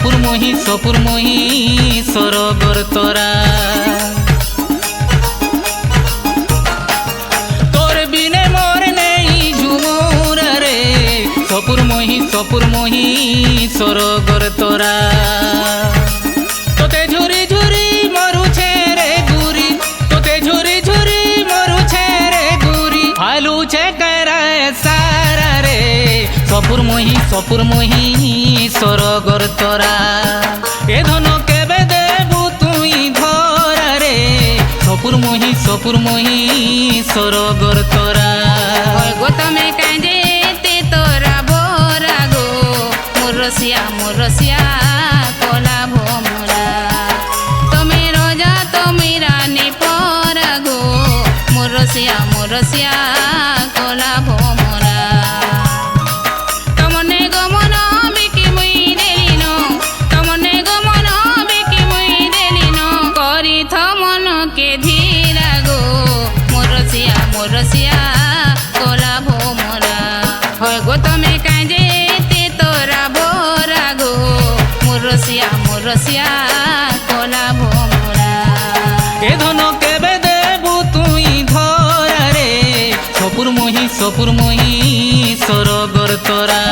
সপুর মহি সরগর তোরা তোর বিনে মোর নেই ঝুমুর রে সপুর মহি সরগর তোরা তোতে ঝুরি ঝুরি মরুছে রে গুরি তোতে ঝুরি ঝুরি মরুছে রে গুরি হালুছে কেরা সারা রে সপুর মহি সরগর তোরা এ ধন কেবে দেবু তুই ধরা রে সপুর মহি সরগর তোরা গো তুমি কাঁদে তোরা বোরা গো মোর রসিয়া কলা ভোমরা তুমি রোজা তুমি রানী পরা গো মোর রসিয়া কলা ভোমরা তমনে গমন বিকি মুই দেলিন তমনে গমন বিকি মুই দেলিন করি থমনকে ধীরা গো মোর রসিয়া কলা ভোমরা হয় গো তুমি কাঁদে তোরা বোরা গো মোর রসিয়া কলা ভোমরা এ ধন কেবে দেবু তুই ধরা রে সপুর মহি সরগর তোরা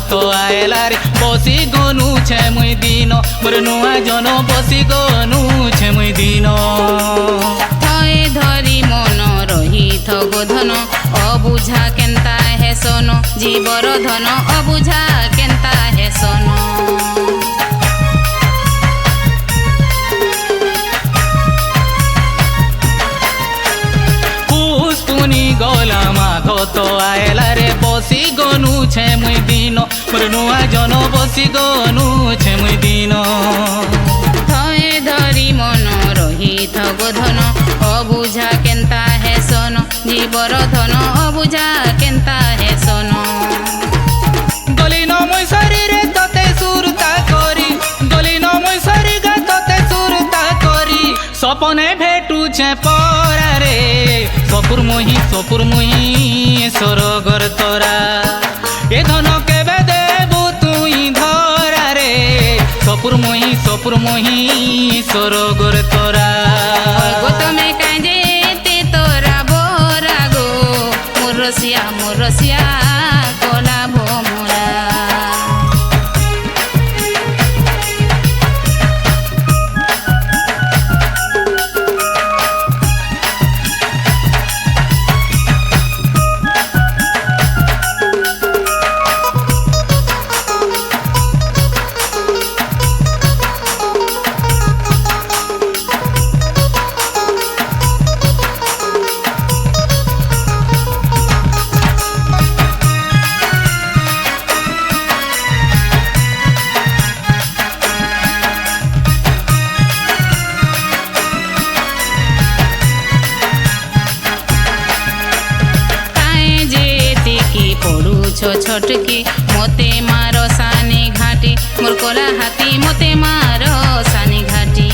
তো আয়লার বসি গনু ছে মুই দিন মোর নুয়া জন বসি গনু ছে মুই দিন থয়ে ধরি মন রহিথ গোধন অবুঝা কেন্তা হেসন জীবর ধন অবুঝা কেন্তা হেসন পুষ্পুনি গলা মাঘ তো আয়লারে বসি গনু ছে মুই দিন মোর নুয়া জন বসি গনু ছে মুই দিন থয়ে ধরি মন রহিথ গোধন অবুঝা কেন্তা হেসন জীবর ধন অবুঝা কেন্তা হেসন গলিন মই শরীরে তোতে সুরতা করি গলিন মই শরীরে তোতে সুরতা করি সপনে ভেটুছে পরা রে সপুর মহি সরগর তোরা এ ধন কেবে দেবু তুই ধরা রে সপুর মহি সরগর তোরা গো তুমি কাঁদে তোরা বোরা গো মোর রসিয়া কলা ভোমরা ছটকি মতে মার সানি ঘাটি মোর কলা হাতি মতে মার সানি ঘাটি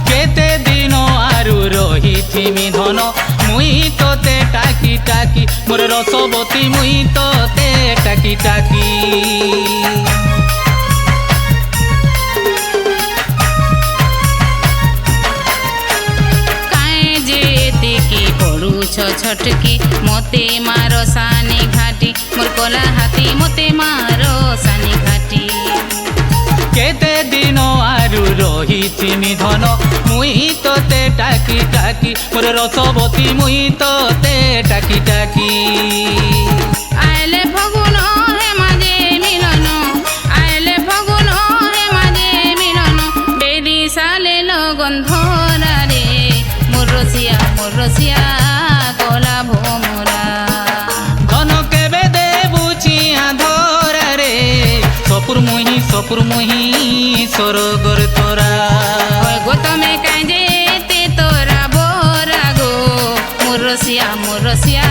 কেতে দিন আরু রহিথিমি ধন মুই তোতে টাকি টাকি মোর রসবতী মুই তোতে টাকি টাকি কায়ে যে এতিকি পড়ুছ ছটকি মতে মার সানি ঘাটি মোর কলা হাতি মতে মার সানি ঘাটি কেতে দিন আরু রহিথিমি ধন মুই তোতে টাকি টাকি মোর রসবতী মুই তোতে টাকি টাকি আইলে ফগুন হে মাঝে মিলন আইলে ফগুন হে মাঝে মিলন সপুর মহি সরগর তোরা ওই গো তুমি কাঁদে তে তোরা বোরা গো মোর রসিয়া